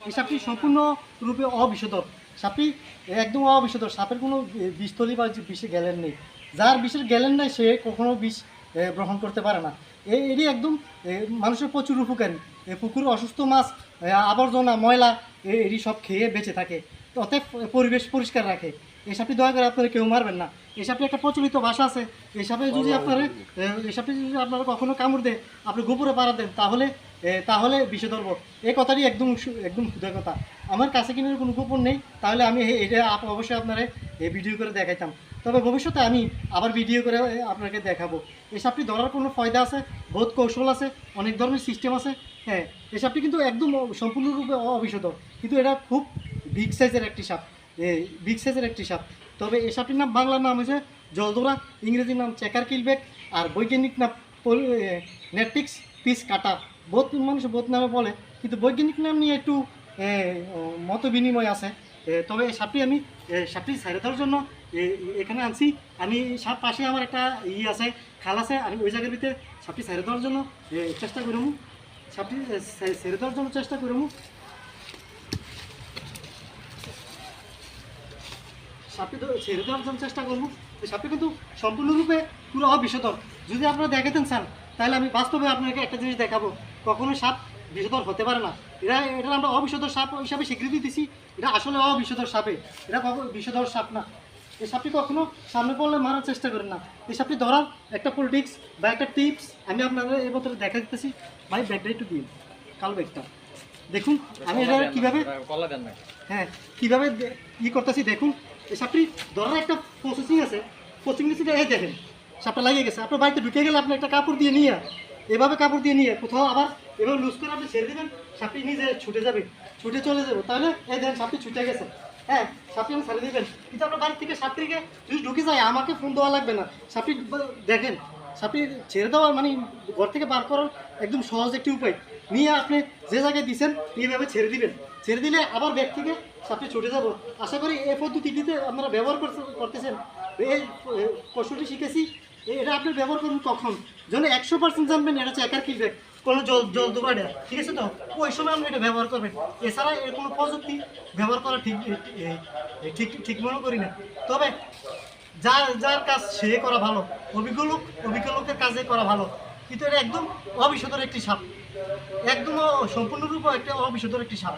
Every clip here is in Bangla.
এই সাপটি সম্পূর্ণরূপে অবিষধর। সাপটি একদম অবিষধর। সাপের কোনো বিষতলি বা বিষে গ্যালেন নেই। যার বিষের গ্যালেন নাই সে কখনো বিষ গ্রহণ করতে পারে না। এটি একদম মানুষের প্রচুর উপকারী। পুকুরে অসুস্থ মাছ, আবর্জনা, ময়লা এটি সব খেয়ে বেঁচে থাকে। অতএব পরিবেশ পরিষ্কার রাখে। এই সাপটি দয়া করে আপনারা কেউ মারবেন না। এই সাপটি একটা প্রচলিত ভাষা আছে। এই সাপে যদি আপনারা কখনো কামড় দেয়, আপনি গোপরে পাড়া দেন, তাহলে বিষে ধরব। এই কথাটি একদম একদম সুদের কথা। আমার কাছে কিন্তু কোনো গোপন নেই, তাহলে আমি এটা অবশ্যই আপনারা ভিডিও করে দেখাইতাম। তবে ভবিষ্যতে আমি আবার ভিডিও করে আপনাকে দেখাবো। এই সাপটি ধরার কোনো ফায়দা আছে, বহুত কৌশল আছে, অনেক ধরনের সিস্টেম আছে। হ্যাঁ, এই সাপটি কিন্তু একদম সম্পূর্ণরূপে অবিষধর, কিন্তু এটা খুব বিগ সাইজের একটি সাপ। তবে এই সাপটির নাম, বাংলার নাম হচ্ছে জলদোরা, ইংরেজির নাম চেকার কিলব্যাক, আর বৈজ্ঞানিক নাম নেটফ্লিক্স পিস কাটা। বহুত মানুষ বহুত নামে বলে, কিন্তু বৈজ্ঞানিক নাম নিয়ে একটু মত বিনিময় আছে। তবে সাপটি ছেড়ে দেওয়ার জন্য এখানে আনছি। আমি পাশে আমার একটা আছে, খাল আছে। আমি ওই জায়গার ভিতরে সাপটি ছেড়ে দেওয়ার জন্য চেষ্টা করবো। সাপটি ছেড়ে দেওয়ার জন্য চেষ্টা করবো। সাপটি ছেড়ে দেওয়ার জন্য চেষ্টা করবো। সাপটি কিন্তু সম্পূর্ণরূপে পুরো অবিষধর। যদি আপনারা দেখাতেন চান, তাহলে আমি বাস্তবে আপনাকে একটা জিনিস দেখাবো। কখনো সাপ বিষধর হতে পারে না। এটা আমরা অবিষধর সাপ হিসাবে স্বীকৃতি দিছি। এটা আসলে অবিষধর সাপে, এটা বিষধর সাপ না। এই সাপটি কখনো সামনে পড়লে মারার চেষ্টা করেন না। এই সাপটি ধরার একটা পলিটিক্স বা একটা টিপস আমি আপনাদের এই বছর দেখা দিতেছি। ভাই ব্যাগটা একটু দিন, কালো ব্যাগটা দেখুন। আমি এটা কীভাবে কীভাবে করতেছি দেখুন। এই সাপটি ধরার একটা প্রসেসিং আছে। প্রসেসিংটা এই দেখেন, সাপটা লাগিয়ে গেছে। আপনার বাড়িতে ঢুকে গেলে আপনি একটা কাপড় দিয়ে নিয়ে, এভাবে কাপড় দিয়ে নিয়ে কোথাও আবার এভাবে লুজ করে আপনি ছেড়ে দেবেন, সাপটি নিজে ছুটে যাবে, ছুটে চলে যাবে। তাহলে এই দেখেন সাপটি ছুটে গেছে। হ্যাঁ, সাপটি আমি ছেড়ে দেবেন। কিন্তু আপনার বাড়ি থেকে সাপটিকে যদি ঢুকে যায়, আমাকে ফোন দেওয়া লাগবে না। সাপটি দেখেন, সাপটি ছেড়ে দেওয়ার মানে ঘর থেকে বার করার একদম সহজ একটি উপায়। নিয়ে আপনি যে জায়গায় দিচ্ছেন এইভাবে ছেড়ে দিবেন। ছেড়ে দিলে আবার ব্যাগ থেকে সাপটি ছুটে যাব। আশা করি এই পদ্ধতিটিতে আপনারা ব্যবহার করতেছেন। এই কৌশলটি শিখেছি। এটা আপনি ব্যবহার করুন কখন, যেন 100% জানবেন এটা চেকার কিলব্যাক, কোনো জল দুবাড়ে, ঠিক আছে তো? ওই সময় আপনি এটা ব্যবহার করবেন। এছাড়া এর কোনো প্রযুক্তি ব্যবহার করা ঠিক মনে করি না। তবে যার কাজ সে করা ভালো, অভিজ্ঞ লোকের কাজে করা ভালো। কিন্তু এটা একদম অবিষধর একটি সাপ, একদম সম্পূর্ণরূপে একটা অবিষধর একটি সাপ।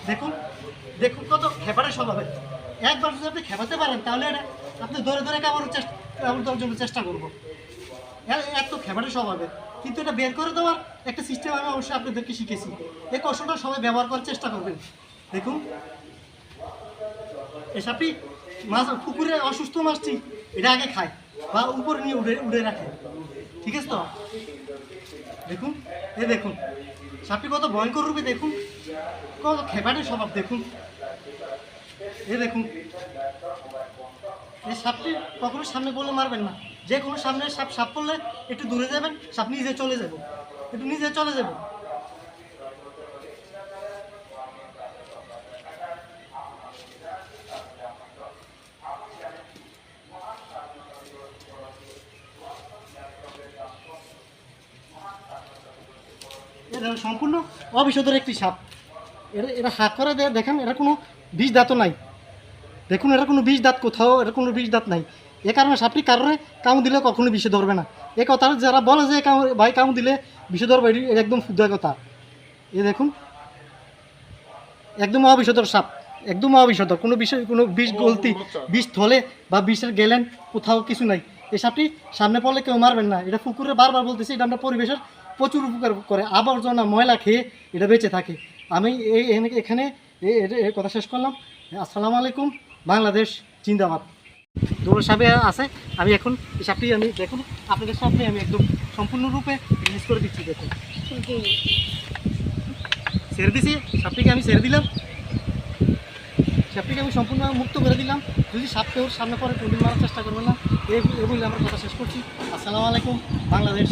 দেখুন কত খেপারের স্বভাবে। একবার যদি আপনি খেপাতে পারেন, তাহলে এটা আপনি ধরে কামড় দেওয়ার জন্য চেষ্টা করবো। এত খেপারের স্বভাবে। কিন্তু এটা বের করে দেওয়ার একটা সিস্টেম আমি অবশ্যই আপনাদেরকে শিখেছি। এই কৌশলটা সবাই ব্যবহার করার চেষ্টা করবেন। দেখুন, এই সাপটি পুকুরে অসুস্থ মাছটি এটা আগে খায় বা উপরে নিয়ে উড়ে রাখে, ঠিক আছে তো? দেখুন, দেখুন সাপটি কত ভয়ঙ্কর রূপে, দেখুন কত খেপাটের স্বভাব। দেখুন, দেখুন এই সাপটি কখনো সামনে বলে মারবেন না। যে কোনো সামনে সাপ পড়লে একটু দূরে যাবেন, সাপ নিজে চলে যাবে, এটা সম্পূর্ণ অবিষধর একটি সাপ। এটা হাত করে দেখেন, এটা কোনো বিষ দাঁতও নাই। দেখুন, এটা কোনো বিষ দাঁত, কোথাও এটা কোনো বিষ দাঁত নাই। এ কারণে সাপটি কারণে কামড় দিলে কখনো বিষে ধরবে না। এ কথা যারা বলে যে ভাই কামড় দিলে বিষে ধরবে, এটি একদম শুদ্ধ কথা। দেখুন, একদম অবিষধর সাপ, একদম অবিষধর। কোনো বিষ গলতি, বিষ থলে বা বিষের গেলেন কোথাও কিছু নাই। এই সাপটি সামনে পড়লে কেউ মারবেন না। এটা পুকুরে বারবার বলতেছি, এটা আমরা পরিবেশের প্রচুর উপকার করে। আবর্জনা ময়লা খেয়ে এটা বেঁচে থাকে। আমি এখানে কথা শেষ করলাম। আসসালামু আলাইকুম, বাংলাদেশ জিন্দাবাদ। দুটো সাপে আছে। আমি এখন এই সাপটি দেখুন আপনাদের সামনে আমি একদম সম্পূর্ণরূপে রিলিজ করে দিচ্ছি। দেখুন, ছেড়ে দিছি সাপটিকে, আমি ছেড়ে দিলাম। সাপটিকে আমি সম্পূর্ণ মুক্ত করে দিলাম। যদি সাপকে ওর সামনে পরে কোনদিন মারার চেষ্টা করবেন না। এই বলে আমার কথা শেষ করছি। আসসালামু আলাইকুম, বাংলাদেশ।